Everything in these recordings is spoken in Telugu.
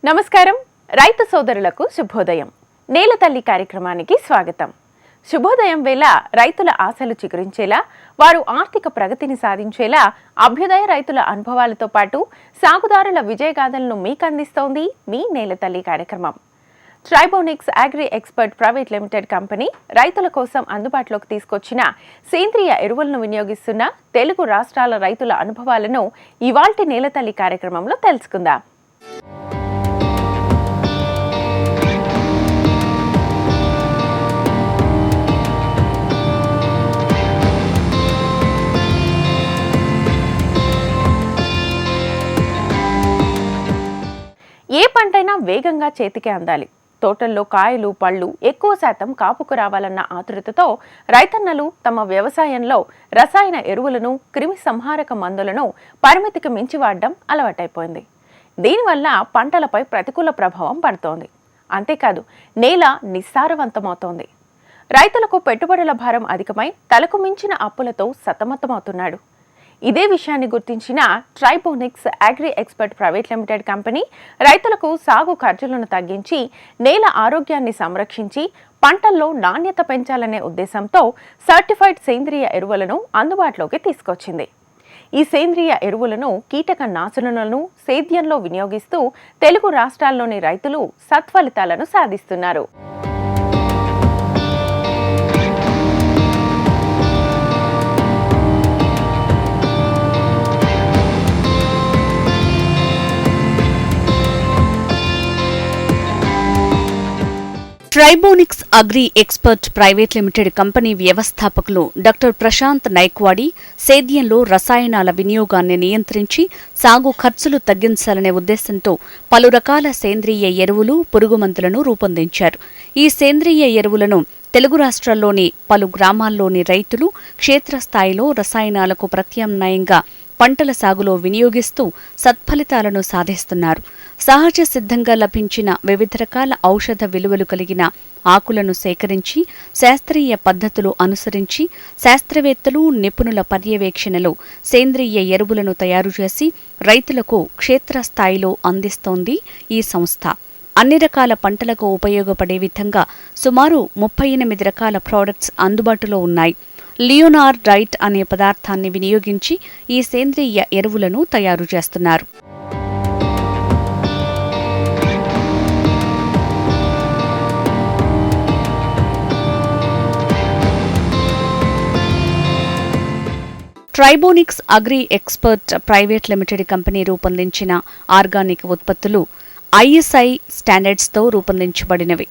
నమస్కారం రైతు సోదరులకు శుభోదయం. నేల తల్లి కార్యక్రమానికి స్వాగతం. శుభోదయం వేళ రైతుల ఆశలు చిగురించేలా, వారు ఆర్థిక ప్రగతిని సాధించేలా అభ్యుదయ రైతుల అనుభవాలతో పాటు సాగుదారుల విజయగాథలను మీకు అందిస్తోంది మీ నేల తల్లి కార్యక్రమం. ట్రైబోనిక్స్ agri expert private limited company రైతుల కోసం అందుబాటులోకి తీసుకొచ్చిన సేంద్రియ ఎరువులను వినియోగిస్తున్న తెలుగు రాష్ట్రాల రైతుల అనుభవాలను ఇవాల్టి నేల తల్లి కార్యక్రమంలో తెలుసుకుందాం. ఏ పంటైనా వేగంగా చేతికి అందాలి. తోటల్లో కాయలు పళ్ళు ఎక్కువ శాతం కాపుకు రావాలన్న ఆతృతతో రైతన్నలు తమ వ్యవసాయంలో రసాయన ఎరువులను, క్రిమి సంహారక మందులను పరిమితికి మించి వాడడం అలవాటైపోయింది. దీనివల్ల పంటలపై ప్రతికూల ప్రభావం పడుతోంది. అంతేకాదు నేల నిస్సారవంతమవుతోంది. రైతులకు పెట్టుబడుల భారం అధికమై తలకు మించిన అప్పులతో సతమతమవుతున్నాడు. ఇదే విషయాన్ని గుర్తించిన ట్రైబోనిక్స్ agri expert private limited company రైతులకు సాగు ఖర్చులను తగ్గించి నేల ఆరోగ్యాన్ని సంరక్షించి పంటల్లో నాణ్యత పెంచాలనే ఉద్దేశంతో సర్టిఫైడ్ సేంద్రియ ఎరువులను అందుబాటులోకి తీసుకొచ్చింది. ఈ సేంద్రియ ఎరువులను కీటక నాశనులను సేద్యంలో వినియోగిస్తూ తెలుగు రాష్ట్రాల్లోని రైతులు సత్ఫలితాలను సాధిస్తున్నారు. Tribonics agri expert private limited company వ్యవస్థాపకులు డాక్టర్ ప్రశాంత్ నైక్వాడి సేద్యంలో రసాయనాల వినియోగాన్ని నియంత్రించి సాగు ఖర్చులు తగ్గించాలనే ఉద్దేశంతో పలు రకాల సేంద్రియ ఎరువులు, పురుగుమందులను రూపొందించారు. ఈ సేంద్రియ ఎరువులను తెలుగు రాష్ట్రాల్లోని పలు గ్రామాల్లోని రైతులు క్షేత్రస్థాయిలో రసాయనాలకు ప్రత్యామ్నాయంగా పంటల సాగులో వినియోగిస్తూ సత్ఫలితాలను సాధిస్తున్నారు. సహజ సిద్ధంగా లభించిన వివిధ రకాల ఔషధ విలువలు కలిగిన ఆకులను సేకరించి శాస్త్రీయ పద్ధతులు అనుసరించి శాస్త్రవేత్తలు, నిపుణుల పర్యవేక్షణలో సేంద్రియ ఎరువులను తయారు చేసి రైతులకు క్షేత్రస్థాయిలో అందిస్తోంది ఈ సంస్థ. అన్ని రకాల పంటలకు ఉపయోగపడే విధంగా సుమారు 38 రకాల ప్రోడక్ట్స్ అందుబాటులో ఉన్నాయి. లియోనార్ డైట్ అనే పదార్థాన్ని వినియోగించి ఈ సేంద్రియ ఎరువులను తయారు చేస్తున్నారు. ట్రైబోనిక్స్ agri expert private limited company రూపొందించిన ఆర్గానిక్ ఉత్పత్తులు ISI స్టాండర్డ్స్తో రూపొందించబడినవి.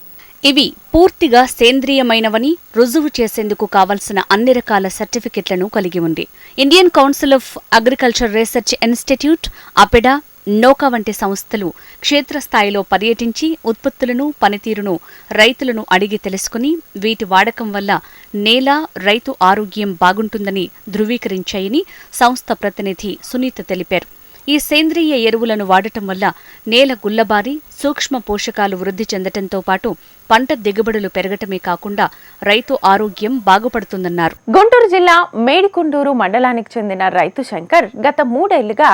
ఇవి పూర్తిగా సేంద్రియమైనవని రుజువు చేసేందుకు కావలసిన అన్ని రకాల సర్టిఫికెట్లను కలిగి ఉంది. Indian council of agriculture research institute, APEDA, నోకా వంటి సంస్థలు క్షేత్రస్థాయిలో పర్యటించి ఉత్పత్తులను, పనితీరును రైతులను అడిగి తెలుసుకుని వీటి వాడకం వల్ల నేల, రైతు ఆరోగ్యం బాగుంటుందని ధృవీకరించాయని సంస్థ ప్రతినిధి సునీత తెలిపారు. ఈ సేంద్రియ ఎరువులను వాడటం వల్ల నేల గుల్లబారి సూక్ష్మ పోషకాలు వృద్ధి చెందటంతో పాటు పంట దిగుబడులు పెరగటమే కాకుండా రైతు ఆరోగ్యం బాగుపడుతుందన్నారు. గుంటూరు జిల్లా మేడికొండూరు మండలానికి చెందిన రైతు శంకర్ గత 3 ఏళ్లుగా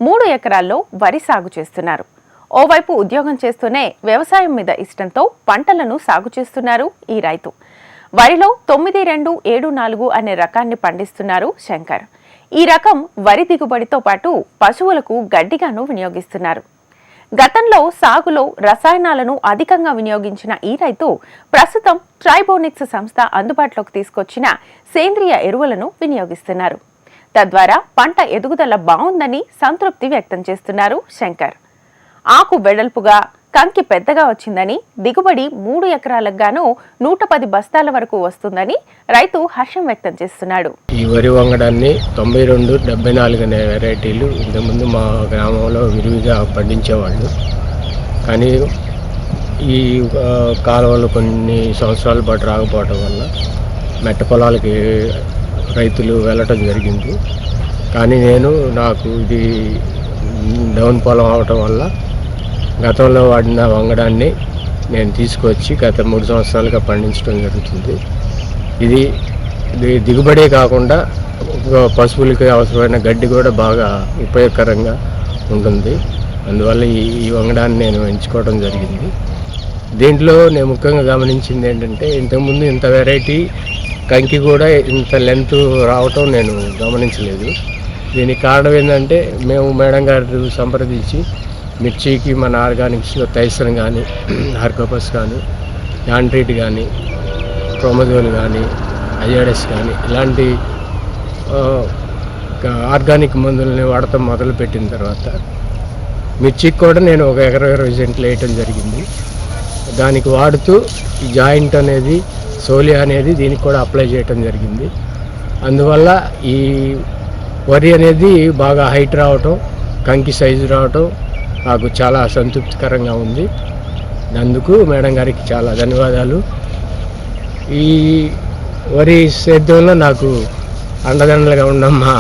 3 ఎకరాల్లో వరి సాగు చేస్తున్నారు. ఓవైపు ఉద్యోగం చేస్తూనే వ్యవసాయం మీద ఇష్టంతో పంటలను సాగు చేస్తున్నారు ఈ రైతు. వరిలో 9274 అనే రకాన్ని పండిస్తున్నారు శంకర్. ఈ రకం వరి దిగుబడితో పాటు పశువులకు గడ్డిగాను వినియోగిస్తున్నారు. గతంలో సాగులో రసాయనాలను అధికంగా వినియోగించిన ఈ రైతు ప్రస్తుతం ట్రైబోనిక్స్ సంస్థ అందుబాటులోకి తీసుకొచ్చిన సేంద్రియ ఎరువులను వినియోగిస్తున్నారు. తద్వారా పంట ఎదుగుదల బాగుందని సంతృప్తి వ్యక్తం చేస్తున్నారు శంకర్. ఆకు వెడల్పుగా, కంకి పెద్దగా వచ్చిందని, దిగుబడి 3 ఎకరాలకు గాను 110 బస్తాల వరకు వస్తుందని రైతు హర్షం వ్యక్తం చేస్తున్నాడు. ఈ వరి వంగడాన్ని 92-74 అనే వెరైటీలు ఇంతకుముందు మా గ్రామంలో విరివిగా పండించేవాళ్ళు. కానీ ఈ కాలువలు కొన్ని సంవత్సరాల పాటు రాకపోవటం వల్ల మెట్ట పొలాలకి రైతులు వెళ్ళటం జరిగింది. కానీ నాకు ఇది డౌన్ పొలం అవటం వల్ల గతంలో వాడిన వంగడాన్ని నేను తీసుకొచ్చి గత 3 సంవత్సరాలుగా పండించడం జరుగుతుంది. ఇది దిగుబడే కాకుండా పశువులకి అవసరమైన గడ్డి కూడా బాగా ఉపయోగకరంగా ఉంటుంది. అందువల్ల ఈ వంగడాన్ని నేను ఎంచుకోవడం జరిగింది. దీంట్లో నేను ముఖ్యంగా గమనించింది ఏంటంటే, ఇంతకుముందు ఇంత వెరైటీ కంకి కూడా ఇంత లెంత్ రావటం నేను గమనించలేదు. దీనికి కారణం ఏంటంటే, మేము మేడం గారు సంప్రదించి మిర్చికి మన ఆర్గానిక్స్లో టైసన్ కానీ, హార్కోపస్ కానీ, యాంట్రీట్ కానీ, క్రోమోజోల్ కానీ, అజాడస్ కానీ ఇలాంటి ఆర్గానిక్ మందులని వాడటం మొదలుపెట్టిన తర్వాత మిర్చికి కూడా నేను ఒక ఎకరా 20 సెంట్లు వేయటం జరిగింది. దానికి వాడుతూ ఈ జాయింట్ అనేది, సోలియా అనేది దీనికి కూడా అప్లై చేయటం జరిగింది. అందువల్ల ఈ వరి అనేది బాగా హైట్ రావటం, కంకి సైజు రావటం నాకు చాలా సంతృప్తికరంగా ఉంది. అందుకు మేడం గారికి చాలా ధన్యవాదాలు. ఈ వరి సేద్యంలో నాకు అండదండలుగా ఉన్న మా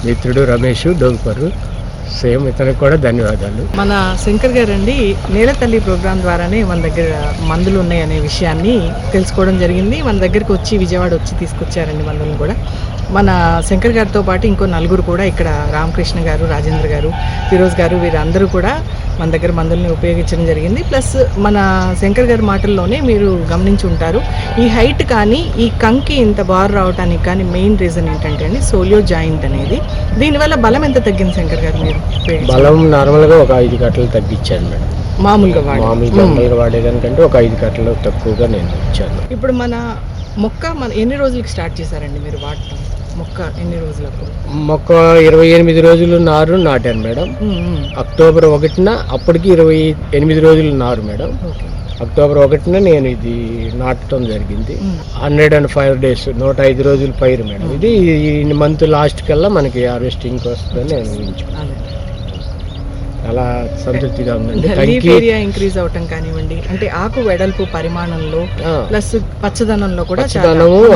మిత్రుడు రమేష్ డోగుపరు, సేమ్ ఇతనికి కూడా ధన్యవాదాలు. మన శంకర్ గారు అండి నేల తల్లి ప్రోగ్రాం ద్వారానే మన దగ్గర మందులు ఉన్నాయనే విషయాన్ని తెలుసుకోవడం జరిగింది. మన దగ్గరికి వచ్చి విజయవాడ వచ్చి తీసుకొచ్చారండి మందులను కూడా. మన శంకర్ గారితో పాటు ఇంకో నలుగురు కూడా ఇక్కడ రామకృష్ణ గారు, రాజేంద్ర గారు, ఫిరోజ్ గారు వీరందరూ కూడా మన దగ్గర మందుల్ని ఉపయోగించడం జరిగింది. ప్లస్ మన శంకర్ గారి మాటల్లోనే మీరు గమనించి ఉంటారు, ఈ హైట్ కానీ ఈ కంకి ఇంత బార్ రావడానికి కానీ మెయిన్ రీజన్ ఏంటంటే అండి సోలియో జాయింట్ అనేది. దీనివల్ల బలం ఎంత తగ్గింది శంకర్ గారు మీరు? బలం నార్మల్గా ఒక 5 కట్టలు తగ్గించాను మేడం. మామూలుగా వాడేదానికంటే ఒక 5 కట్టలు తక్కువగా నేను ఇచ్చాను. ఇప్పుడు మన మొక్క ఎన్ని రోజులకి స్టార్ట్ చేశారండి మీరు వాడటం? మొక్క ఎన్ని రోజులకు? మొక్క 28 రోజులు నారు నాటాను మేడం. అక్టోబర్ 1న అప్పటికి 28 రోజులు నారు మేడం. అక్టోబర్ 1న నేను ఇది నాటడం జరిగింది. 105 days 105 రోజులు పైరు మేడం. ఇది ఈ మంత్ లాస్ట్ కల్లా మనకి హార్వెస్టింగ్ వస్తుందని నేను ఊహించుకున్నాను. చాలా సంతృప్తిగా ఉందండి. లీఫ్ ఏరియా ఇంక్రీజ్ అవటం కానివ్వండి, అంటే ఆకు వెడల్పు పరిమాణంలో ప్లస్ పచ్చదనంలో కూడా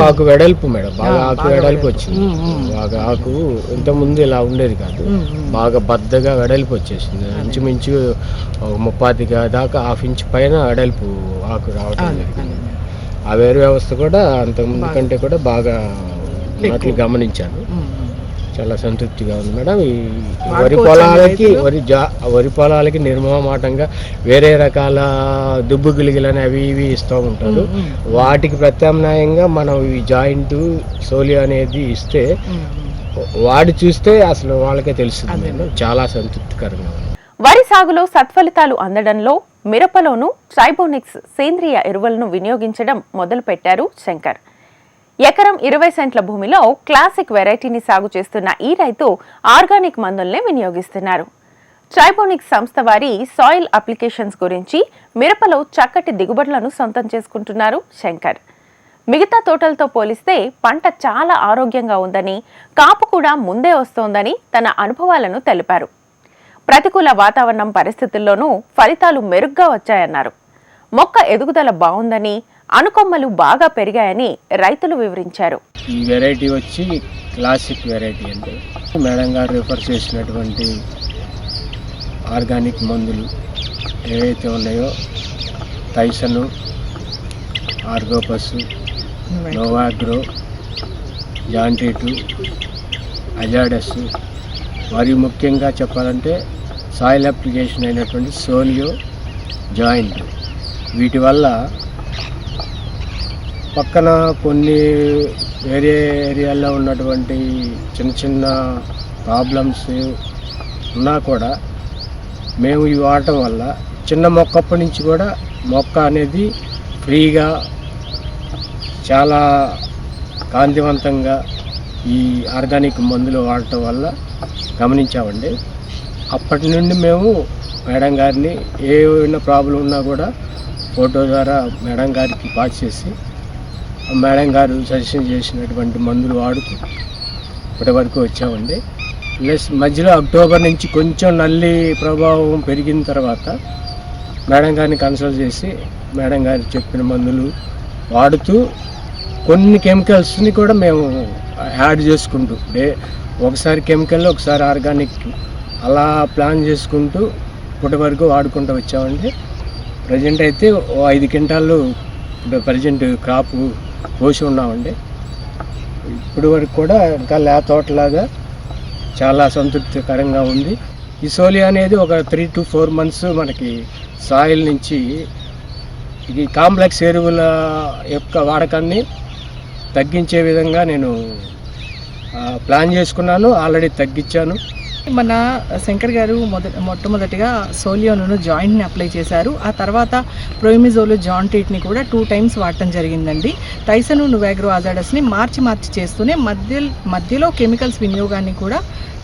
ఆకు వెడల్పు మేడం, బాగా ఆకు వెడల్పు వచ్చింది. బాగా ఆకు ఇంతకుముందు ఇలా ఉండేది కాదు, బాగా బద్దగా వెడల్పు వచ్చేసింది. ఇంచుమించు 30 దాకా 1/2 ఇంచ్ పైన వెడల్పు ఆకు రావటం జరిగింది. ఆ వేరు వ్యవస్థ కూడా అంతకుముందు కంటే కూడా బాగా ఉన్నట్లు గమనించాను. చాలా సంతృప్తిగా ఉంది మేడం. ఈ వరి పొలాలకి నిర్మమాటంగా వేరే రకాల దుబ్బు గిలిగిలని అవి ఇవి ఇస్తూ ఉంటారు. వాటికి ప్రత్యామ్నాయంగా మనం ఈ జాయింట్ సోలియా అనేది ఇస్తే వాడి చూస్తే అసలు వాళ్ళకే తెలుస్తుంది. చాలా సంతృప్తికరంగా ఉంది. వరి సాగులో సత్ఫలితాలు అందడంలో మిరపలోనూ ట్రైబోనిక్స్ సేంద్రియ ఎరువులను వినియోగించడం మొదలుపెట్టారు శంకర్. ఎకరం 20 సెంట్ల భూమిలో క్లాసిక్ వెరైటీని సాగు చేస్తున్న ఈ రైతు ఆర్గానిక్ మందుల్నే వినియోగిస్తున్నారు. ట్రైబోనిక్స్ సంస్థ వారి సాయిల్ అప్లికేషన్స్ గురించి మిరపలో చక్కటి దిగుబడులను సొంతం చేసుకుంటున్నారు శంకర్. మిగతా తోటలతో పోలిస్తే పంట చాలా ఆరోగ్యంగా ఉందని, కాపు కూడా ముందే వస్తోందని తన అనుభవాలను తెలిపారు. ప్రతికూల వాతావరణం పరిస్థితుల్లోనూ ఫలితాలు మెరుగ్గా వచ్చాయన్నారు. మొక్క ఎదుగుదల బాగుందని, అనుకొమ్మలు బాగా పెరిగాయని రైతులు వివరించారు. ఈ వెరైటీ వచ్చి క్లాసిక్ వెరైటీ అంటే మేడం గారు రిఫర్ చేసినటువంటి ఆర్గానిక్ మందులు ఏవైతే ఉన్నాయో టైసన్, ఆర్గోపస్, నోవాగ్రో, జాంట్రీటు, అజాడస్, మరియు ముఖ్యంగా చెప్పాలంటే సాయిల్ అప్లికేషన్ అయినటువంటి సోలియో జాయింట్, వీటి వల్ల పక్కన కొన్ని వేరే ఏరియాల్లో ఉన్నటువంటి చిన్న చిన్న ప్రాబ్లమ్స్ ఉన్నా కూడా మేము ఇవి వాడటం వల్ల చిన్న మొక్కప్పటి నుంచి కూడా మొక్క అనేది ఫ్రీగా చాలా కాంతివంతంగా ఈ ఆర్గానిక్ మందులు వాడటం వల్ల గమనించామండి. అప్పటి నుండి మేము మేడం గారిని ఏమైనా ప్రాబ్లం ఉన్నా కూడా ఫోటో ద్వారా మేడం గారికి పాస్ చేసి మేడం గారు సజెషన్ చేసినటువంటి మందులు వాడుతూ ఇప్పటి వరకు వచ్చామండి. ప్లస్ మధ్యలో అక్టోబర్ నుంచి కొంచెం నల్లి ప్రభావం పెరిగిన తర్వాత మేడం గారిని కన్సల్ట్ చేసి మేడం గారు చెప్పిన మందులు వాడుతూ కొన్ని కెమికల్స్ని కూడా మేము యాడ్ చేసుకుంటూ ఒకసారి కెమికల్ ఒకసారి ఆర్గానిక్ అలా ప్లాన్ చేసుకుంటూ ఇప్పటి వరకు వాడుకుంటూ వచ్చామండి. ప్రజెంట్ అయితే 5 క్వింటాళ్ళు ప్రజెంట్ క్రాప్ కోసి ఉన్నామండి. ఇప్పటి వరకు కూడా ఇంకా తోటలాగా చాలా సంతృప్తికరంగా ఉంది. ఈ సోలియా అనేది ఒక 3 to 4 months మనకి సాయిల్ నుంచి ఈ కాంప్లెక్స్ ఎరువుల యొక్క వాడకాన్ని తగ్గించే విధంగా నేను ప్లాన్ చేసుకున్నాను. ఆల్రెడీ తగ్గించాను. మన శంకర్ గారు మొట్టమొదటిగా సోలియోను జాయింట్ని అప్లై చేశారు. ఆ తర్వాత ప్రోమిజోల్ జాయింట్ని కూడా 2 times వాడటం జరిగిందండి. టైసను నువాగ్రో అజాడస్ని మార్చి చేస్తూనే మధ్యలో కెమికల్స్ వినియోగాన్ని కూడా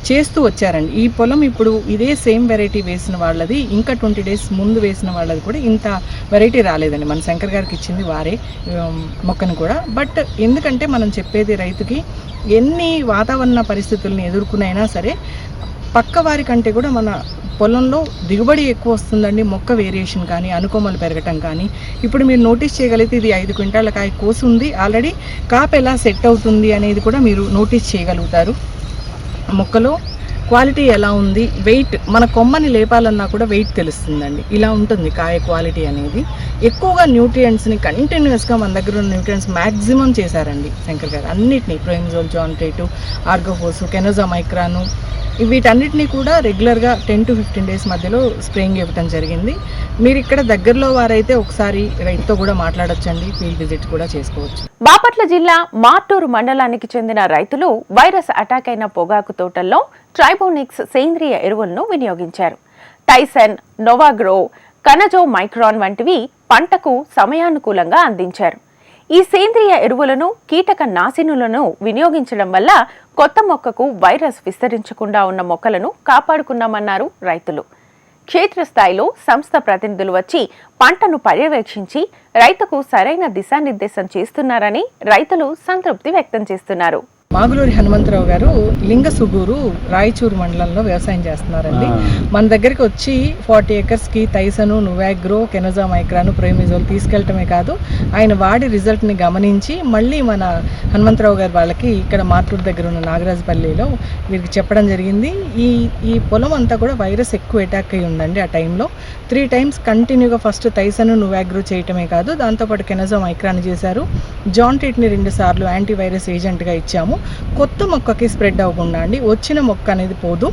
చేస్తూ వచ్చారండి. ఈ పొలం ఇప్పుడు ఇదే సేమ్ వెరైటీ వేసిన వాళ్ళది ఇంకా 20 days ముందు వేసిన వాళ్ళది కూడా ఇంత వెరైటీ రాలేదండి. మన శంకర్ గారికి ఇచ్చింది వారే మొక్కను కూడా. బట్ ఎందుకంటే మనం చెప్పేది రైతుకి ఎన్ని వాతావరణ పరిస్థితుల్ని ఎదుర్కొనైనా సరే పక్క వారి కంటే కూడా మన పొలంలో దిగుబడి ఎక్కువ వస్తుందండి. మొక్క వేరియేషన్ కానీ అనుకోమలు పెరగటం కానీ ఇప్పుడు మీరు నోటీస్ చేయగలిగితే ఇది 5 క్వింటాల కాయ కోసి ఉంది. ఆల్రెడీ కాపు ఎలా సెట్ అవుతుంది అనేది కూడా మీరు నోటీస్ చేయగలుగుతారు. మొక్కలో క్వాలిటీ ఎలా ఉంది, వెయిట్, మన కొమ్మని లేపాలన్నా కూడా వెయిట్ తెలుస్తుందండి. ఇలా ఉంటుంది కాయ క్వాలిటీ అనేది. ఎక్కువగా న్యూట్రియంట్స్ని కంటిన్యూస్గా మన దగ్గర ఉన్న న్యూట్రియంట్స్ మ్యాక్సిమం చేశారండి శంకర్ గారు. అన్నిటినీ ప్రోమిజోల్ జాయింటేటు, ఆర్గోఫోసు, కెనోజామైక్రాను వీటన్నిటినీ కూడా రెగ్యులర్గా 10 to 15 days మధ్యలో స్ప్రేయింగ్ ఇవ్వటం జరిగింది. మీరు ఇక్కడ దగ్గరలో వారైతే ఒకసారి రైతుతో కూడా మాట్లాడొచ్చండి, ఫీల్డ్ విజిట్ కూడా చేసుకోవచ్చు. బాపట్ల జిల్లా మార్టూరు మండలానికి చెందిన రైతులు వైరస్ అటాక్ అయిన పొగాకు తోటల్లో ట్రైబోనిక్స్ సేంద్రియ ఎరువులను వినియోగించారు. టైసన్, నోవాగ్రో, కనజో మైక్రాన్ వంటివి పంటకు సమయానుకూలంగా అందించారు. ఈ సేంద్రియ ఎరువులను, కీటక నాశినులను వినియోగించడం వల్ల కొత్త మొక్కకు వైరస్ విస్తరించకుండా ఉన్న మొక్కలను కాపాడుకున్నామన్నారు రైతులు. క్షేత్రస్థాయిలో సంస్థ ప్రతినిధులు వచ్చి పంటను పర్యవేక్షించి రైతుకు సరైన దిశానిర్దేశం చేస్తున్నారని రైతులు సంతృప్తి వ్యక్తం చేస్తున్నారు. మాగులూరి హనుమంతరావు గారు లింగసుగూరు రాయచూరు మండలంలో వ్యవసాయం చేస్తున్నారండి. మన దగ్గరికి వచ్చి 40 acresకి టైసను, నువాగ్రో, కెనోజామైక్రాను, ప్రోమిజోల్ తీసుకెళ్ళటమే కాదు ఆయన వాడి రిజల్ట్ని గమనించి మళ్ళీ మన హనుమంతరావు గారు వాళ్ళకి ఇక్కడ మార్టూరు దగ్గర ఉన్న నాగరాజపల్లిలో వీరికి చెప్పడం జరిగింది. ఈ పొలం అంతా కూడా వైరస్ ఎక్కువ అటాక్ అయి ఉందండి. ఆ టైంలో 3 times కంటిన్యూగా ఫస్ట్ టైసను, నువాగ్రో చేయటమే కాదు దాంతోపాటు కెనోజామైక్రాన్ చేశారు. జాయింటేట్ని 2 సార్లు యాంటీవైరస్ ఏజెంట్గా ఇచ్చాము. కొత్త మొక్కకి స్ప్రెడ్ అవ్వకుండా అండి, వచ్చిన మొక్క అనేది పోదు,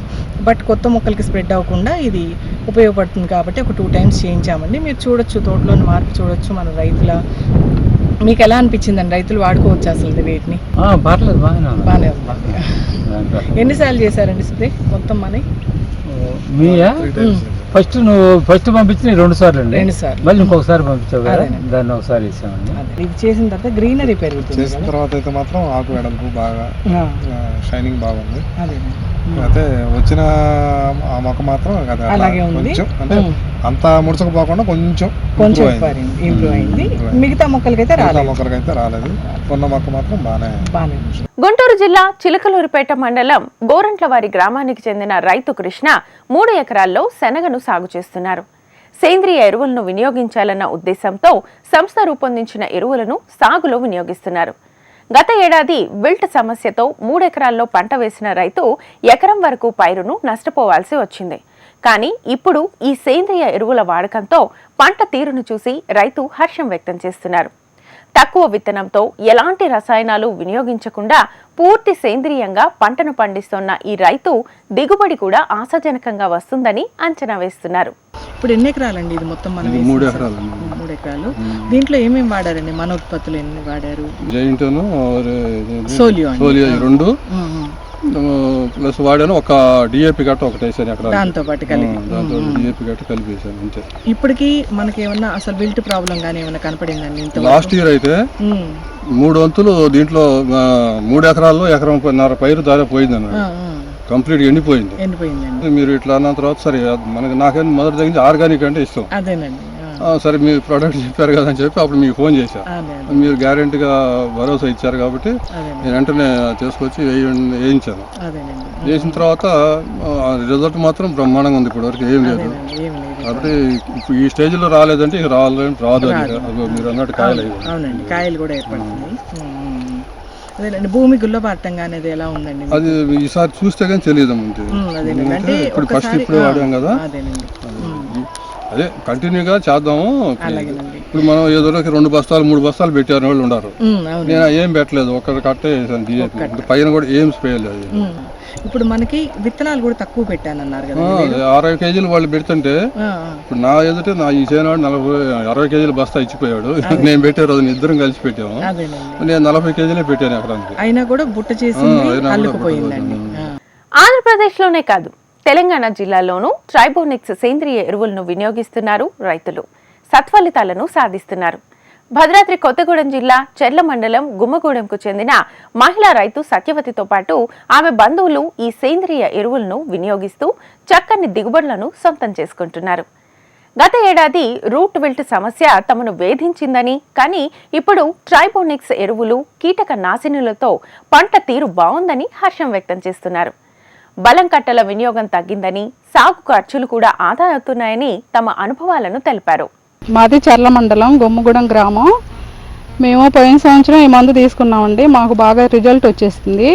బట్ కొత్త మొక్కలకి స్ప్రెడ్ అవ్వకుండా ఇది ఉపయోగపడుతుంది కాబట్టి ఒక 2 times చేయించామండి. మీరు చూడొచ్చు, తోటలోని మార్పు చూడొచ్చు. మన రైతుల మీకు ఎలా అనిపించిందండి? రైతులు వాడుకోవచ్చు అసలు వీటిని? బాగానే ఉంది. ఎన్నిసార్లు చేశారండి స్ప్రే మొత్తం మనీ? ఫస్ట్ పంపించిన 2 సార్లు అండి. 2 సార్లు మళ్ళీ ఇంకొకసారి పంపించావు కదా, దాన్ని ఒకసారి ఇచ్చామండి. ఇది చేసిన తర్వాత గ్రీనరీ పెరుగుతుంది. చేసిన తర్వాత అయితే మాత్రం ఆకు వెడల్పు బాగా షైనింగ్ బాగుంది. అయితే వచ్చిన ఆ మొక్క మాత్రం అలాగే ఉంది. కొంచెం అంటే అంత ముడుచుకుపోకుండా కొంచెం ఇంప్రూవ్ అయింది. మిగతా మొక్కలకైతే రాలేదు. కొన్న మొక్క మాత్రం బాగానే. గుంటూరు జిల్లా చిలకలూరిపేట మండలం గోరంట్లవారి గ్రామానికి చెందిన రైతు కృష్ణ 3 ఎకరాల్లో శనగను సాగు చేస్తున్నారు. సేంద్రియ ఎరువులను వినియోగించాలన్న ఉద్దేశంతో సంస్థ రూపొందించిన ఎరువులను సాగులో వినియోగిస్తున్నారు. గత ఏడాది విల్ట్ సమస్యతో 3 ఎకరాల్లో పంట వేసిన రైతు ఎకరం వరకు పైరును నష్టపోవాల్సి వచ్చింది. కానీ ఇప్పుడు ఈ సేంద్రియ ఎరువుల వాడకంతో పంట తీరును చూసి రైతు హర్షం వ్యక్తం చేస్తున్నారు. తక్కువ విత్తనంతో ఎలాంటి రసాయనాలు వినియోగించకుండా పూర్తి సేంద్రియంగా పంటను పండిస్తున్న ఈ రైతు దిగుబడి కూడా ఆశాజనకంగా వస్తుందని అంచనా వేస్తున్నారు. ఇప్పుడు ఎన్ని ఎకరాలండి ఇది మొత్తం? మనం 3 ఎకరాలు. 3 ఎకరాలు. దీంట్లో ఏమేమి వాడారండి? మన ఉత్పత్తులు ఎన్ని వాడారు? జైంటోను, సోలియో 2 ప్లస్ వాడాను. ఒక డిఏపి గట్ట ఒకటి వేసాను అక్కడ, దాంతో పాటు కలిపి డిఏపి గట్ట కలిపేసాను అంతే. ఇప్పటికి మనకి ఏమన్నా అసలు విల్ట్ ప్రాబ్లం గానీ ఏమన్నా కనపడిందండి? లాస్ట్ ఇయర్ అయితే 3 వంతులు దీంట్లో 3 ఎకరాల్లో 1.5 ఎకరం పైరు దాదాపు పోయిందన్న, కంప్లీట్ ఎండిపోయింది. మీరు ఇట్లా అన్న తర్వాత సరే మనకి నాకైనా మొదటి తగ్గించి ఆర్గానిక్ అంటే ఇష్టం. అదేనండి. సరే మీరు ప్రోడక్ట్ చెప్పారు కదా అని చెప్పి అప్పుడు మీకు ఫోన్ చేశా. మీరు గ్యారెంటీగా భరోసా ఇచ్చారు కాబట్టి నేను వెంటనే తీసుకొచ్చి వేయించాను. వేసిన తర్వాత రిజల్ట్ మాత్రం బ్రహ్మాండంగా ఉంది. ఇప్పటి వరకు ఏం లేదు కాబట్టి ఇప్పుడు ఈ స్టేజ్లో రాలేదంటే ఇక రాదు. మీరు అన్నట్టు కాయలు కూడా ఏర్పడుతుంది. అదేనండి. భూమి గుల్లబారటంగా అనేది ఎలా ఉందండి? అది ఈసారి చూస్తే కానీ తెలియదు. అంటే ఇప్పుడు ఫస్ట్ ఇప్పుడే వాడాం కదా, అదే కంటిన్యూగా చేద్దాము. ఇప్పుడు మనం ఏదో 2 బస్తాలు 3 బస్తాలు పెట్టారు వాళ్ళు ఉన్నారు. నేను ఏం పెట్టలేదు, ఒక్కటి కట్టే వేసాను DAP. పైన కూడా ఏం స్ప్రే లేదు. ఇప్పుడు మనకి విత్తనాలు కూడా తక్కువ పెట్టానన్నారు కదా, 60 కేజీలు వాళ్ళు పెడుతుంటే ఇప్పుడు నా ఎదుట నా ఈ చేనాడు 60 కేజీలు బస్తా ఇచ్చిపోయాడు. నేను పెట్టే రోజు ఇద్దరం కలిసి పెట్టాము. నేను 40 కేజీలే పెట్టాను ఎకరానికి. అయినా కూడా బుట్ట చేసి అల్లుకుపోయిందండి. ఆంధ్రప్రదేశ్లోనే కాదు, తెలంగాణ జిల్లాలోనూ ట్రైబోనిక్స్ సేంద్రియ ఎరువులను వినియోగిస్తున్నారు రైతులు. సత్ఫలితాలను సాధిస్తున్నారు. భద్రాద్రి కొత్తగూడెం జిల్లా చెర్ల మండలం గుమ్మగూడెంకు చెందిన మహిళా రైతు సత్యవతితో పాటు ఆమె బంధువులు ఈ సేంద్రియ ఎరువులను వినియోగిస్తూ చక్కని దిగుబడులను సొంతం చేసుకుంటున్నారు. గత ఏడాది రూట్ విల్ట్ సమస్య తమను వేధించిందని, కానీ ఇప్పుడు ట్రైబోనిక్స్ ఎరువులు కీటక నాశనులతో పంట తీరు బాగుందని హర్షం వ్యక్తం చేస్తున్నారు. బలం కట్టల వినియోగం తగ్గిందని, సాగు ఖర్చులు కూడా ఆదా అవుతున్నాయని తమ అనుభవాలను తెలిపారు. మాది చర్ల మండలం గుమ్మగూడెం గ్రామం. మేము పోయిన సంవత్సరం ఈ మందు తీసుకున్నామండి, మాకు బాగా రిజల్ట్ వచ్చేసింది.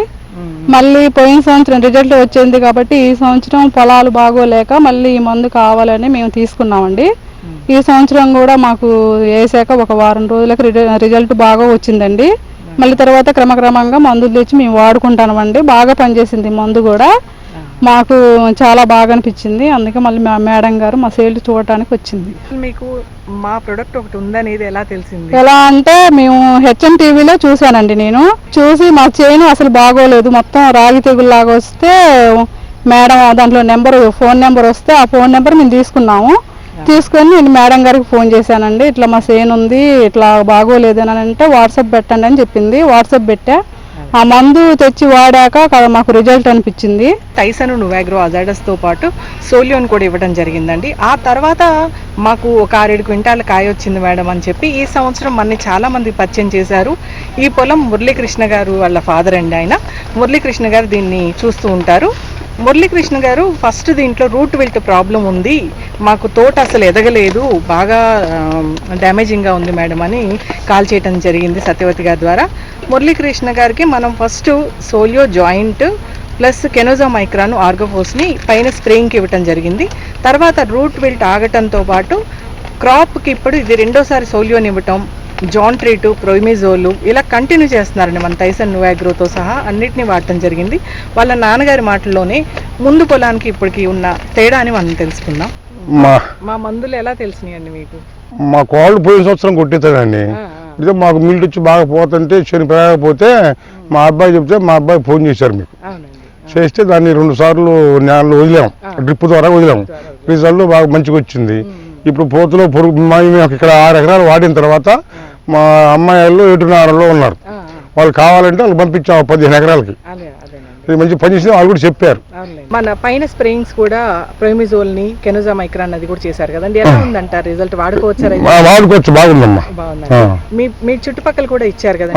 మళ్ళీ పోయిన సంవత్సరం రిజల్ట్ వచ్చింది కాబట్టి ఈ సంవత్సరం పొలాలు బాగోలేక మళ్ళీ ఈ మందు కావాలని మేము తీసుకున్నామండి. ఈ సంవత్సరం కూడా మాకు వేసాక ఒక వారం రోజులకు రిజల్ట్ బాగా వచ్చిందండి. మళ్ళీ తర్వాత క్రమక్రమంగా మందులు తెచ్చి మేము వాడుకుంటామండి. బాగా పనిచేసింది మందు కూడా, మాకు చాలా బాగా అనిపించింది. అందుకే మళ్ళీ మా మేడం గారు మా సేల్ చూడటానికి వచ్చింది. మీకు మా ప్రొడక్ట్ ఒకటి ఉందనేది ఎలా తెలిసింది? ఎలా అంటే మేము HM టీవీలో చూసానండి. నేను చూసి మా చేను అసలు బాగోలేదు, మొత్తం రాగి తెగుల్లాగా వస్తే మేడం దాంట్లో ఫోన్ నెంబర్ వస్తే ఆ ఫోన్ నెంబర్ మేము తీసుకున్నాము. తీసుకొని నేను మేడం గారికి ఫోన్ చేశానండి, ఇట్లా మా చేను ఉంది, ఇట్లా బాగోలేదు అని అంటే వాట్సాప్ పెట్టండి అని చెప్పింది. వాట్సాప్ పెట్టా. ఆ మందు తెచ్చి వాడాక మాకు రిజల్ట్ అనిపించింది. టైసన్ నువాగ్రో అజాడస్తో పాటు సోలియోన్ కూడా ఇవ్వడం జరిగిందండి. ఆ తర్వాత మాకు ఒక 6-7 క్వింటాల కాయ వచ్చింది మేడం అని చెప్పి ఈ సంవత్సరం మనని చాలా మంది పరిచయం చేశారు. ఈ పొలం మురళీకృష్ణ గారు వాళ్ళ ఫాదర్ అండి. ఆయన మురళీకృష్ణ గారు దీన్ని చూస్తూ ఉంటారు. మురళీకృష్ణ గారు ఫస్ట్ దీంట్లో రూట్ విల్ట్ ప్రాబ్లం ఉంది, మాకు తోట అసలు ఎదగలేదు, బాగా డ్యామేజింగ్గా ఉంది మేడం అని కాల్ చేయడం జరిగింది సత్యవతి గారి ద్వారా. మురళీకృష్ణ గారికి మనం ఫస్ట్ సోలియో జాయింట్ ప్లస్ కెనోజోమైక్రాన్ ఆర్గోఫోస్ని పైన స్ప్రేయింగ్కి ఇవ్వటం జరిగింది. తర్వాత రూట్ విల్ట్ ఆగటంతో పాటు క్రాప్కి ఇప్పుడు ఇది 2వ సోలియోని ఇవ్వటం, జాన్ ట్రీటు, ప్రోమిజోలు ఇలా కంటిన్యూ చేస్తున్నారండి. మన టైసన్ నువాగ్రోతో సహా అన్నిటినీ వాడటం జరిగింది. వాళ్ళ నాన్నగారి మాటల్లోనే ముందు పొలానికి ఇప్పటికి ఉన్న తేడా అని మనం తెలుసుకుందాం. మా మందులు ఎలా తెలిసినాయండి మీకు? మా కోళ్ళు పోయిన సంవత్సరం కొట్టేస్తాడండి. ఇదే మాకు మిల్ట్ వచ్చి బాగా పోతుంటే చనిపోతే మా అబ్బాయి చెప్తే మా అబ్బాయి ఫోన్ చేశారు మీకు. చేస్తే దాన్ని 2 సార్లు నెలలో వదిలాం, డ్రిప్ ద్వారా వదిలాం. రిజల్ట్ బాగా మంచిగా వచ్చింది. ఇప్పుడు పోతులో మేము ఇక్కడ 6 ఎకరాలు వాడిన తర్వాత మా అమ్మాయిలు 7.5లో ఉన్నారు. వాళ్ళు కావాలంటే వాళ్ళు పంపించాము 15 ఎకరాలకి. ఇది మంచి పని చేసి వాళ్ళు కూడా చెప్పారు. మన పైన స్ప్రేయింగ్స్ కూడా ప్రోమిజోల్ని కెనోజోమైక్రాన్ అది కూడా చేశారు కదండి, ఎలా ఉందంటారు రిజల్ట్? వాడుకోవచ్చు, బాగుందమ్మా. మీ చుట్టుపక్కల కూడా ఇచ్చారు కదా,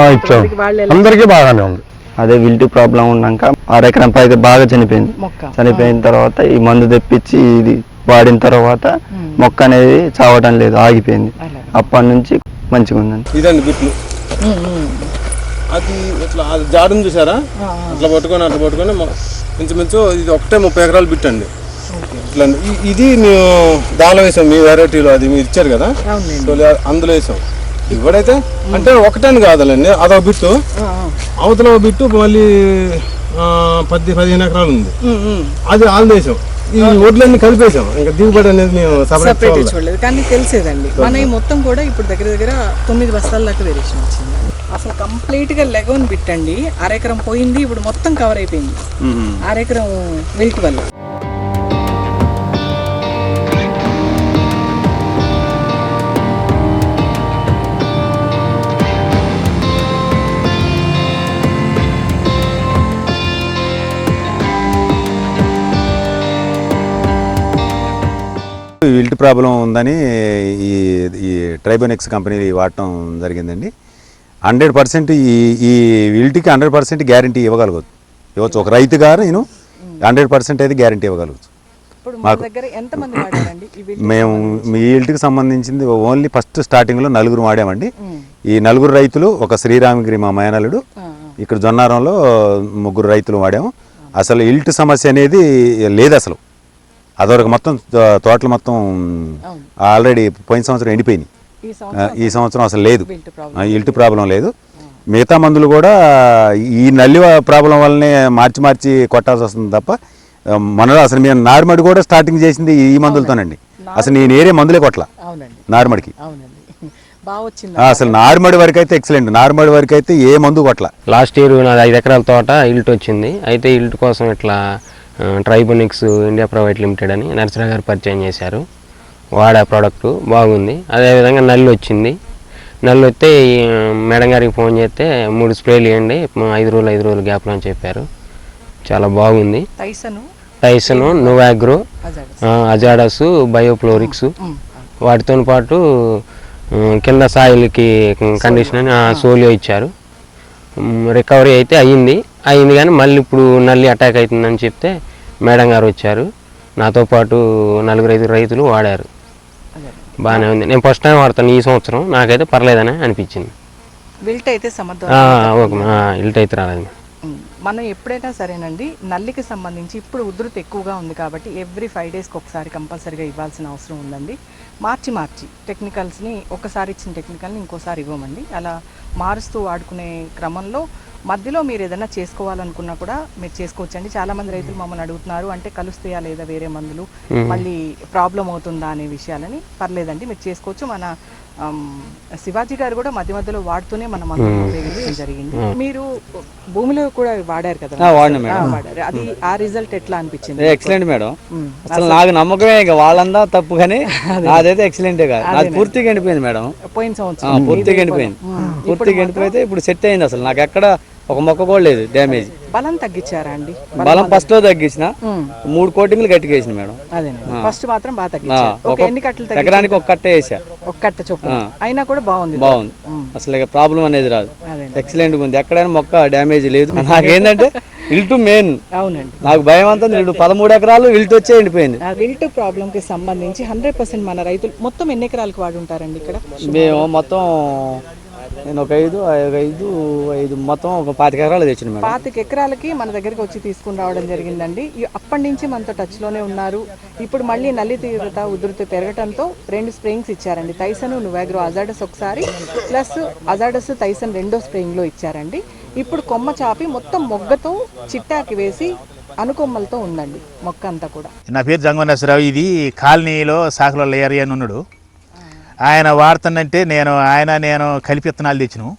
అందరికీ బాగానే ఉంది. అదే విల్ట్ ప్రాబ్లం ఉన్నాక 6 ఎకరం పైకి బాగా చనిపోయిన తర్వాత ఈ మందు తెప్పించి ఇది వాడిన తర్వాత మొక్క అనేది చావటం లేదు, ఆగిపోయింది. అప్పటి నుంచి మంచిగా ఉందండి. ఇదండి బిట్లు, అది ఇట్లా అది జాడుని చూసారా, అట్లా పట్టుకొని ఇంచుమించు ఇది ఒకటే 30 ఎకరాలు బిట్ అండి. ఇట్లా ఇది మేము దానిలో వేసాం, మీ వెరైటీలో అది మీరు ఇచ్చారు కదా, అందులో వేసాం. ఇప్పుడైతే అంటే ఒకటని కాదులేండి, అదొక బిట్టు, అవతల బిట్టు మళ్ళీ 10-15 ఎకరాలు ఉంది, అది ఆల్దేశం. ఈ ఒడ్లన్నీ కలిపేసాం, ఇంకా దిగుబడి అనేది మేము సపరేట్ చూడలేదు, కానీ తెలిసేదండి. మన మొత్తం కూడా ఇప్పుడు దగ్గర 9 బస్తాల దాకా వేరియేషన్ వచ్చింది. అసలు కంప్లీట్ గా లెగోన్ బిట్టండి, 1/2 ఎకరం పోయింది, ఇప్పుడు మొత్తం కవర్ అయిపోయింది 1/2 ఎకరం విల్ట్ వల్ల. విల్ట్ ప్రాబ్లం ఉందని ఈ ట్రైబోనిక్స్ కంపెనీ వాడటం జరిగిందండి. 100% ఈ విల్ట్కి 100% గ్యారంటీ ఇవ్వచ్చు. ఒక రైతుగా నేను 100% అయితే గ్యారంటీ ఇవ్వగలవచ్చు. మాకు మేము మీ విల్ట్కి సంబంధించింది ఓన్లీ ఫస్ట్ స్టార్టింగ్లో 4 వాడామండి. ఈ 4 రైతులు, ఒక శ్రీరామగిరి మా మేనలుడు, ఇక్కడ జొన్నారంలో 3 రైతులు వాడాము. అసలు విల్ట్ సమస్య అనేది లేదు అసలు. అదొక మొత్తం తోటలు మొత్తం ఆల్రెడీ పోయిన సంవత్సరం ఎండిపోయినాయి. ఈ సంవత్సరం అసలు లేదు, ఇల్ట్ ప్రాబ్లం లేదు. మిగతా మందులు కూడా ఈ నల్లి ప్రాబ్లం వల్లనే మార్చి కొట్టాల్సి వస్తుంది తప్ప మనలో అసలు మేము నార్మడి కూడా స్టార్టింగ్ చేసింది ఈ మందులతోనండి. అసలు నేను ఏరే మందులే కొట్ల నార్మడికి. అసలు నార్మడి వరకు అయితే ఎక్సలెంట్, నార్మడి వరకు అయితే ఏ మందు కొట్ల. లాస్ట్ ఇయర్ నాది 5 ఎకరాల తోట ఇల్ట్ వచ్చింది. అయితే ఇల్ట్ కోసం ఇట్లా ట్రైబోనిక్స్ ఇండియా ప్రైవేట్ లిమిటెడ్ అని నరసరావు గారు పరిచయం చేశారు. వాడే ప్రోడక్ట్ బాగుంది. అదేవిధంగా నల్లి వచ్చింది. నల్లి వస్తే మేడం గారికి ఫోన్ చేస్తే 3 స్ప్రేలు వేయండి 5 రోజులు గ్యాప్లో అని చెప్పారు. చాలా బాగుంది. టైసను, నోవాగ్రో, అజాడస్, బయోఫ్లోరిక్స్ వాటితో పాటు కింద సాయిల్కి కండిషన్ అని సోలియో ఇచ్చారు. రికవరీ అయితే అయ్యింది కానీ మళ్ళీ ఇప్పుడు నల్లి అటాక్ అవుతుందని చెప్తే మేడం గారు వచ్చారు. నాతో పాటు 4-5 రైతులు వాడారు. బాగానే ఉంది. నేను ఫస్ట్ టైం వాడతాను ఈ సంవత్సరం. నాకైతే పర్లేదని అనిపించింది. విల్ట్ అయితే ఇల్ట్ అయితే రాలేదు. మనం ఎప్పుడైనా సరేనండి, నల్లికి సంబంధించి ఇప్పుడు ఉధృతి ఎక్కువగా ఉంది కాబట్టి ఎవ్రీ 5 డేస్కి ఒకసారి కంపల్సరీగా ఇవ్వాల్సిన అవసరం ఉందండి. మార్చి టెక్నికల్స్ని ఒకసారి ఇచ్చిన టెక్నికల్ని ఇంకోసారి ఇవ్వమండి. అలా మారుస్తూ వాడుకునే క్రమంలో మధ్యలో మీరు ఏదైనా చేసుకోవాలనుకున్నా కూడా మీరు చేసుకోవచ్చండి. చాలామంది రైతులు మమ్మల్ని అడుగుతున్నారు, అంటే కలుస్తాయా లేదా వేరే మందులు, మళ్ళీ ప్రాబ్లం అవుతుందా అనే విషయాలని. పర్లేదండి, మీరు చేసుకోవచ్చు. మన శివాజీ గారు కూడా మధ్యలో వాడుతూనే మన మందులు ఉపయోగించడం జరిగింది. మీరు భూమిలో కూడా వాడారు కదా? వాడారు. అది ఆ రిజల్ట్ ఎట్లా అనిపించింది? Excellent madam. అసలు నాకు నమ్మకమే, ఇక వాళ్ళందా తప్పు కానీ నాదైతే ఎక్సలెంటే కాదు. నాది పూర్తిగా ఎండిపోయింది మేడం. పోయిన సంవత్సరం పూర్తిగా ఎండిపోయింది. పూర్తిగా ఎండిపోతే ఇప్పుడు సెట్ అయింది. అసలు నాకు ఎక్కడ ఒక మొక్క కూడా లేదు డ్యామేజ్. బలం తగ్గించారా అండి? బలం ఫస్ట్ లో తగ్గించిన 3 కోటింగ్లు గట్టికేసిన మేడం. అదే ఫస్ట్ మాత్రం బాగా తగ్గించారు. ఎన్ని కట్టలు? ఎకరానికి ఒక కట్ట వేసా. ఒక కట్ట చొప్పున అయినా కూడా బాగుంది. అసలు ఇక ప్రాబ్లం అనేది రాదు. ఎక్సలెంట్ గా ఉంది. ఎక్కడైనా మొక్క డ్యామేజ్ లేదు. నాకేంటంటే ఇల్టు మెయిన్. అవునండి, నాకు భయం అంతా 13 ఎకరాలు ఇల్టు వచ్చే ఎండిపోయింది. ఇల్టు ప్రాబ్లం కి సంబంధించి 100% మన రైతులు మొత్తం ఎన్ని ఎకరాలకు వాడి ఉంటారండి ఇక్కడ? మేము మొత్తం నేను ఒక 5 మొత్తం ఒక 25 ఎకరాలు తెచ్చిన మేడం. 25 ఎకరాలకి మన దగ్గరికి వచ్చి తీసుకుని రావడం జరిగిందండి. అప్పటి నుంచి మనతో టచ్లోనే ఉన్నారు. ఇప్పుడు మళ్ళీ నల్లి తీవ్రత ఉధృతి పెరగడంతో 2 స్ప్రేయింగ్స్ ఇచ్చారండి. టైసన్, నువాగ్రో, అజాడస్ ఒకసారి ప్లస్ అజాడస్ టైసన్ 2వ స్ప్రేయింగ్లో ఇచ్చారండి. ఇప్పుడు కొమ్మ చాపి మొత్తం మొగ్గతో చిట్టాకి వేసి అనుకొమ్మలతో ఉందండి మొక్క అంతా కూడా. నా పేరు జంగమనేశ్వరరావు. ఇది కాలనీలో సాకుల ఏరియా అని ఉన్నాడు. ఆయన వాడుతానంటే నేను కలిపి విత్తనాలు తెచ్చిను.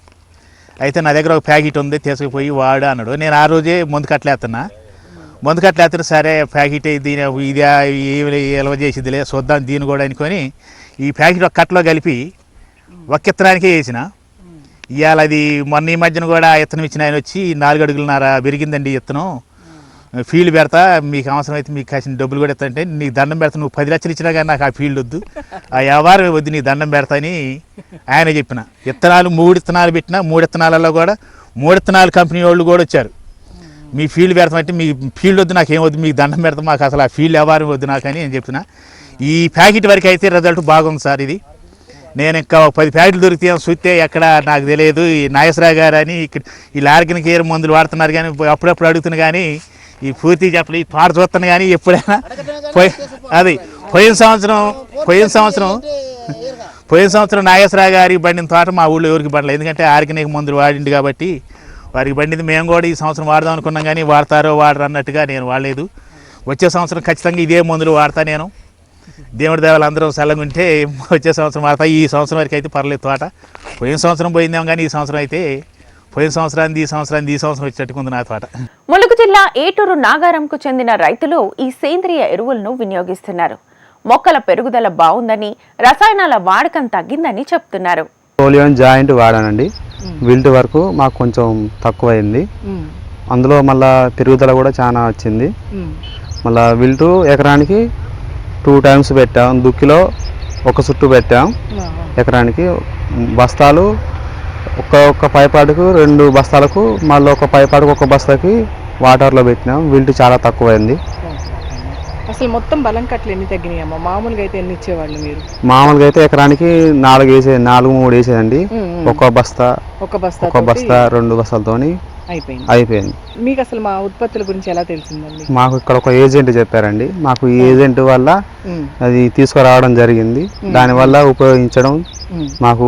అయితే నా దగ్గర ఒక ప్యాకెట్ ఉంది, తీసుకుపోయి వాడు అన్నాడు. నేను ఆ రోజే ముందు కట్టలేస్తున్నా సరే ప్యాకెట్ దీని ఇది ఎలవ చేసిద్దిలే చూద్దాం దీన్ని కూడా అనుకొని ఈ ప్యాకెట్ ఒక కట్టలో కలిపి ఒక విత్తనానికే వేసిన. ఇవాళ అది మొన్న ఈ మధ్యన కూడా విత్తనం ఇచ్చిన ఆయన వచ్చి 4 అడుగులున్నర పెరిగిందండి విత్తనం, ఫీల్డ్ పెడతా, మీకు అవసరం అయితే మీకు కాసిన డబ్బులు కూడా ఇస్తానంటే నీకు దండం పెడతా, నువ్వు 10 లక్షలు ఇచ్చినా కానీ నాకు ఆ ఫీల్డ్ వద్దు, ఆ వ్యవహారం వద్దు, నీకు దండం పెడతా అని ఆయన చెప్పిన. విత్తనాలు 3 విత్తనాలు పెట్టినా 3 విత్తనాలలో కూడా 3 విత్తనాలు కంపెనీ వాళ్ళు కూడా వచ్చారు. మీ ఫీల్డ్ పెడతామంటే మీ ఫీల్డ్ వద్దు, నాకేం వద్దు, మీకు దండం పెడతా, మాకు అసలు ఆ ఫీల్డ్ వ్యవహారం వద్దు నాకు అని నేను చెప్పిన. ఈ ప్యాకెట్ వరకు అయితే రిజల్ట్ బాగుంది సార్. ఇది నేను ఇంకా 10 ప్యాకెట్లు దొరికితే చూస్తే ఎక్కడ నాకు తెలియదు. ఈ నాగేశ్వరరావు గారు అని ఇక్కడ ఈ ఆర్గానిక్ కేర్ మందులు వాడుతున్నారు కానీ అప్పుడప్పుడు అడుగుతున్నా కానీ ఈ పూర్తి చెప్పలే, ఈ పాట చూస్తాను కానీ ఎప్పుడైనా పోయిన సంవత్సరం నాగేశ్వరరావు గారికి బండిన తోట మా ఊళ్ళో ఎవరికి బండలేదు. ఎందుకంటే ఆర్గానిక్ మందులు వాడింది కాబట్టి వారికి బండింది. మేము కూడా ఈ సంవత్సరం వాడదాం అనుకున్నాం కానీ వాడతారో వాడరు అన్నట్టుగా నేను వాడలేదు. వచ్చే సంవత్సరం ఖచ్చితంగా ఇదే మందులు వాడతా. నేను దేవుడి దేవాలు అందరూ చల్లగా ఉంటే వచ్చే సంవత్సరం వాడతా. ఈ సంవత్సరం వరకు అయితే పర్లేదు తోట. పోయిన సంవత్సరం పోయిందేమో కానీ ఈ సంవత్సరం అయితే పోయిన సంవత్సరానికి ఈ సంవత్సరం వచ్చేట్టుకుంది నా తోట. ములుగు జిల్లా ఏటూరు నాగారంకు చెందిన రైతులు ఈ సేంద్రియ ఎరువులను వినియోగిస్తున్నారు. మొక్కల పెరుగుదల బాగుందని, రసాయనాల వాడకం తగ్గిందని చెప్తున్నారు. పోలియోన్ జాయింట్ వాడానండి. విల్ట్ వరకు మాకు కొంచెం తక్కువైంది. అందులో మళ్ళా పెరుగుదల కూడా చాలా వచ్చింది. మళ్ళా విల్ట్ ఎకరానికి 2 టైమ్స్ పెట్టాం. దుక్కిలో 1 చుట్టు పెట్టాం. ఎకరానికి బస్తాలు ఒక్క పైపాటుకు 2 బస్తాలకు, మళ్ళీ ఒక పైపాటుకు 1 బస్తాకి వాటర్లో పెట్టినాం. విల్ట్ చాలా తక్కువైంది. అసలు మొత్తం బలం కట్టలు ఎన్ని తగ్గినాయమ్మా? మామూలుగా అయితే ఎన్ని ఇచ్చేవాళ్ళు మీరు? మామూలుగా అయితే ఎకరానికి 4 3 వేసేదండి. ఒక బస్తా 2 బస్తాలతోని అయిపోయింది. మీకు అసలు మా ఉత్పత్తుల గురించి ఎలా తెలిసిందండి? మాకు ఇక్కడ ఒక ఏజెంట్ చెప్పారండి. మాకు ఈ ఏజెంట్ వల్ల అది తీసుకురావడం జరిగింది. దానివల్ల ఉపయోగించడం మాకు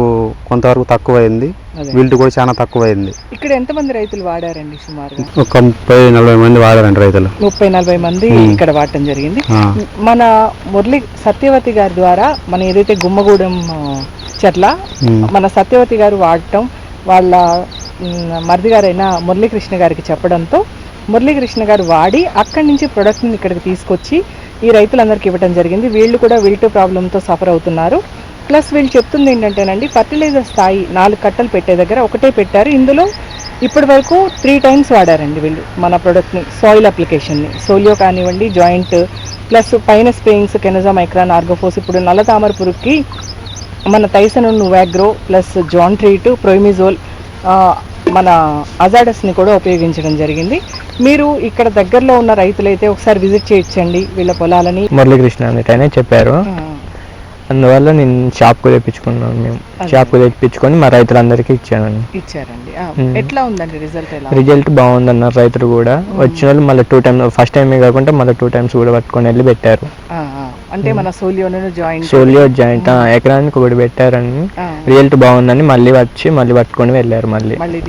కొంతవరకు తక్కువైంది. విల్ట్ కూడా చాలా తక్కువైంది. ఇక్కడ ఎంతమంది రైతులు వాడారండి? సుమారుగా ఒక 30-40 మంది వాడారండి రైతులు. 30-40 మంది ఇక్కడ వాడటం జరిగింది. మన మురళి సత్యవతి గారి ద్వారా మన ఏదైతే గుమ్మగూడెం చెట్ల మన సత్యవతి గారు వాడటం, వాళ్ళ మరిది గారైన మురళీకృష్ణ గారికి చెప్పడంతో మురళీకృష్ణ గారు వాడి అక్కడి నుంచి ప్రొడక్ట్ని ఇక్కడికి తీసుకొచ్చి ఈ రైతులందరికీ ఇవ్వడం జరిగింది. వీళ్ళు కూడా విల్ట్ ప్రాబ్లంతో సఫర్ అవుతున్నారు. ప్లస్ వీళ్ళు చెప్తుంది ఏంటంటేనండి, ఫర్టిలైజర్ స్థాయి 4 కట్టలు పెట్టే దగ్గర ఒకటే పెట్టారు. ఇందులో ఇప్పటి వరకు 3 టైమ్స్ వాడారండి వీళ్ళు మన ప్రొడక్ట్ని, సాయిల్ అప్లికేషన్ని. సోలియో కానివ్వండి, జాయింట్, ప్లస్ పైన స్ప్రేయింగ్స్ కెనజా మైక్రాన్, ఆర్గోఫోస్, ఇప్పుడు నల్ల తామర పురుగుకి మన టైసన్ నువాగ్రో ప్లస్ జాన్ ట్రీట్, ప్రోమిజోల్, మన అజాడస్ని కూడా ఉపయోగించడం జరిగింది. మీరు ఇక్కడ దగ్గరలో ఉన్న రైతులైతే ఒకసారి విజిట్ చేయించండి వీళ్ళ పొలాలని. మురళీకృష్ణ అనేటనే చెప్పారు. అందువల్ల నేను షాప్కు తెప్పించుకున్నాను. మేము షాప్కు తెప్పించుకొని మా రైతులందరికీ ఇచ్చారండి. ఎట్లా ఉందండి రిజల్ట్? రిజల్ట్ బాగుందన్నారు రైతులు కూడా. వచ్చిన వాళ్ళు మళ్ళీ 2 టైమ్స్, ఫస్ట్ టైమే కాకుండా మళ్ళీ 2 టైమ్స్ కూడా పట్టుకొని వెళ్ళి పెట్టారు. అంటే మన సోలియో జాయింట్ ఎకరానికి ఒకటి పెట్టారని రిజల్ట్ బాగుందని మళ్ళీ వచ్చి మళ్ళీ పట్టుకొని వెళ్ళారు. మళ్ళీ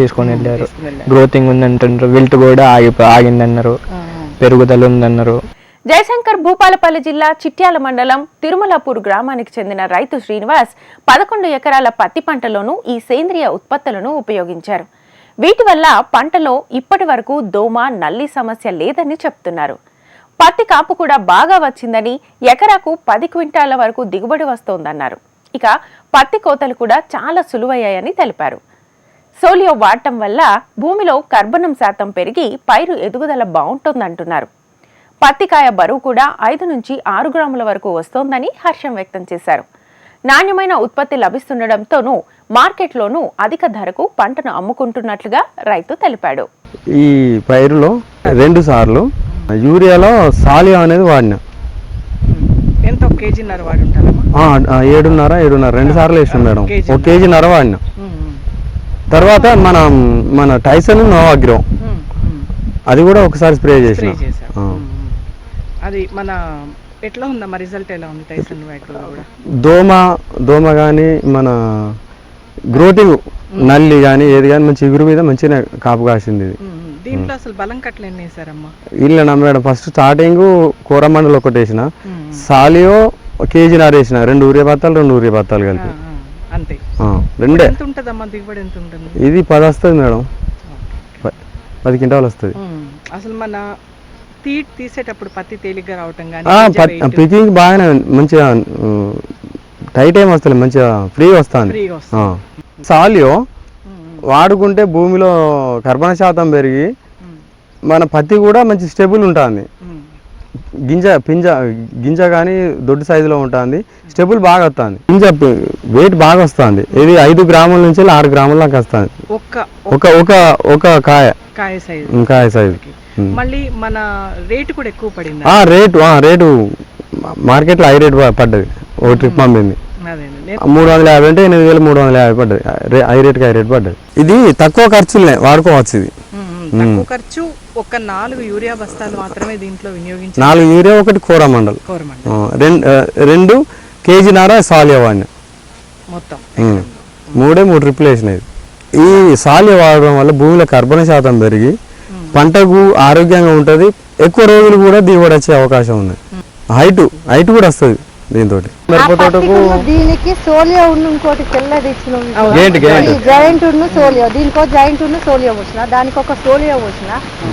తీసుకొని వెళ్ళారు. గ్రోతింగ్ ఉందంటారు. విల్ట్ కూడా ఆగిందన్నారు. పెరుగుదల ఉందన్నారు. జయశంకర్ భూపాలపల్లి జిల్లా చిట్యాల మండలం తిరుమలాపూర్ గ్రామానికి చెందిన రైతు శ్రీనివాస్ 11 ఎకరాల పత్తి పంటలోనూ ఈ సేంద్రియ ఉత్పత్తులను ఉపయోగించారు. వీటి వల్ల పంటలో ఇప్పటి వరకు దోమ, నల్లి సమస్య లేదని చెప్తున్నారు. పత్తి కాపు కూడా బాగా వచ్చిందని, ఎకరాకు 10 క్వింటాల వరకు దిగుబడి వస్తోందన్నారు. ఇక పత్తి కోతలు కూడా చాలా సులువయ్యాయని తెలిపారు. సోలియో వాడటం వల్ల భూమిలో కర్బనం శాతం పెరిగి పైరు ఎదుగుదల బాగుంటుందంటున్నారు. పత్తికాయ బరువు కూడా 5 నుంచి 6 గ్రాముల వరకు వస్తోందని హర్షం వ్యక్తం చేశారు. నాణ్యమైన ఉత్పత్తి లభిస్తుండటంతోనూ మార్కెట్లోనూ అధిక ధరకు పంటను అమ్ముకుంటున్నట్లుగా రైతు తెలిపాడు. ఈ పైరులో 2 సార్లు యూరియాలో సాలియో అనేది వాడినా. ఎంత? 1 కేజీన్నర వాడి ఉంటారమ్మా? 7.5 2 సార్లు వేసాం మేడం. 1 కేజీన్నర వాడినా. తర్వాత మన టైసన్ నోవాగ్రో అది కూడా ఒకసారి స్ప్రే చేసిన. అది మన ఎట్లా ఉందమ్మా రిజల్ట్? ఎలా ఉంది టైసన్ నోవాగ్రో కూడా? దోమ కానీ మన గ్రోటింగ్ నల్లి కానీ ఏది కానీ మంచి ఇగురు మీద మంచిగా కాపు కాసింది. ఇది దీంట్లో అసలు బలం కట్టలు ఎన్ని వేసారమ్మా? ఇల్లేనా మేడం? ఫస్ట్ స్టార్టింగ్ కూరమండలు ఒకటి వేసిన, సాలియో 1 కేజీన్నర వేసిన, 2 ఊరియా బత్తాలు కలిపి. అంతే? రెండే. ఎంత ఉంటుందమ్మా దిగుబడి? ఎంత ఉంటుంది? ఇది 10 వస్తుంది మేడం. 10 క్వింటాలు వస్తుంది. అసలు మన తీసేటప్పుడు పత్తి తేలిగ్గా రావటం కానీ పికింగ్ బాగానే మంచిగా టైట్ ఏం వస్తుంది, మంచిగా ఫ్రీ వస్తుంది. సాలియో వాడుకుంటే భూమిలో కర్బన శాతం పెరిగి మన పత్తి కూడా మంచి స్టెబుల్ ఉంటుంది. గింజ కానీ దొడ్డు సైజులో ఉంటుంది. స్టెబుల్ బాగా వస్తుంది. గింజ వెయిట్ బాగా వస్తుంది. ఇది 5 గ్రాముల నుంచి 6 గ్రాముల దాకా వస్తుంది. ఒక కాయ సైజు. మళ్ళీ మన రేటు కూడా ఎక్కువ పడింది. రేటు మార్కెట్లో హై రేట్ పడ్డది. ఒక ట్రిప్ పంపింది 350 అంటే 8,350 పడ్డది. హై రేట్ పడ్డది. ఇది తక్కువ ఖర్చులే వాడుకోవచ్చు. ఇది తక్కువ ఖర్చు. ఒక 4 యూరియా బస్తాలు మాత్రమే దీంట్లో వినియోగించారు. 4 యూరియా, 1 కూరమండల్, 2 కేజీన్నర సాలియో వాడిన. మొత్తం 3 ట్రిప్లు వేసినది. ఈ సాలియో వాడడం వల్ల భూమిలో కర్బన శాతం పెరిగి పంటకు ఆరోగ్యంగా ఉంటుంది. ఎక్కువ రోజులు కూడా దిగుబడి వచ్చే అవకాశం ఉంది. హైట్ కూడా వస్తుంది దీంతో. దీనికి సోలియో ఇంకోటి తెల్లది జాయింట్ సోలియో, దీనికో జాయింట్ సోలియో వచ్చిన, దానికి ఒక సోలియో వచ్చిన.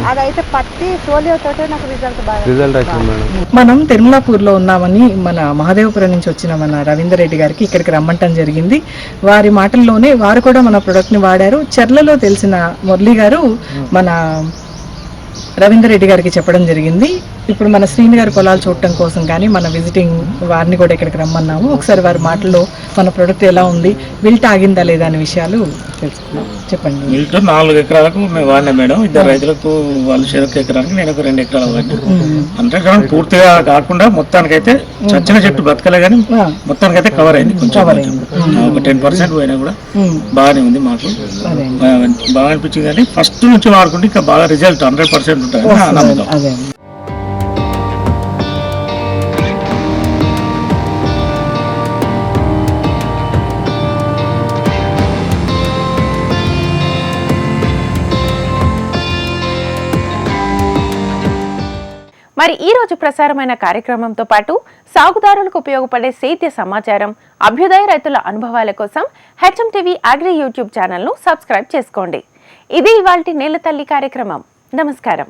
అదైతే పత్తి సోలియో తోటే నాకు రిజల్ట్ వచ్చింది. మనం తిరుమలాపూర్లో ఉన్నామని మన మహాదేవపురం నుంచి వచ్చిన మన రవీందర్ రెడ్డి గారికి ఇక్కడికి రమ్మంటం జరిగింది. వారి మాటల్లోనే వారు కూడా మన ప్రొడక్ట్ని వాడారు. చెర్లలో తెలిసిన మురళి గారు మన రవీందర్ రెడ్డి గారికి చెప్పడం జరిగింది. ఇప్పుడు మన శ్రీని గారి పొలాలు చూడటం కోసం కానీ మన విజిటింగ్ వారిని కూడా ఇక్కడికి రమ్మన్నాము. ఒకసారి వారి మాటల్లో మన ప్రొడక్ట్ ఎలా ఉంది, విల్ట్ ఆగిందా లేదా అనే విషయాలు తెలుసుకున్నాం. చెప్పండి. మిల్ట్ 4 ఎకరాలకు మేము వాడినా మేడం. 2 రైతులకు వాళ్ళు చెరకు ఎకరానికి, నేను ఒక 2 ఎకరాలు వాడినా. అంటే పూర్తిగా కాకుండా మొత్తానికైతే చచ్చిన చెట్టు బతకలే కానీ మొత్తానికైతే కవర్ అయింది. కొంచెం ఒక 10% పోయినా కూడా బాగానే ఉంది. మాకు బాగా అనిపించింది. కానీ ఫస్ట్ నుంచి వాడుకుంటే ఇంకా బాగా రిజల్ట్ 100% ఉంటుంది నమ్మకం. మరి ఈ రోజు ప్రసారమైన కార్యక్రమంతో పాటు సాగుదారులకు ఉపయోగపడే సేద్య సమాచారం, అభ్యుదయ రైతుల అనుభవాల కోసం HMTV అగ్రి యూట్యూబ్ ఛానల్ను సబ్స్క్రైబ్ చేసుకోండి. ఇది ఇవాల్టి నేల తల్లి కార్యక్రమం. నమస్కారం.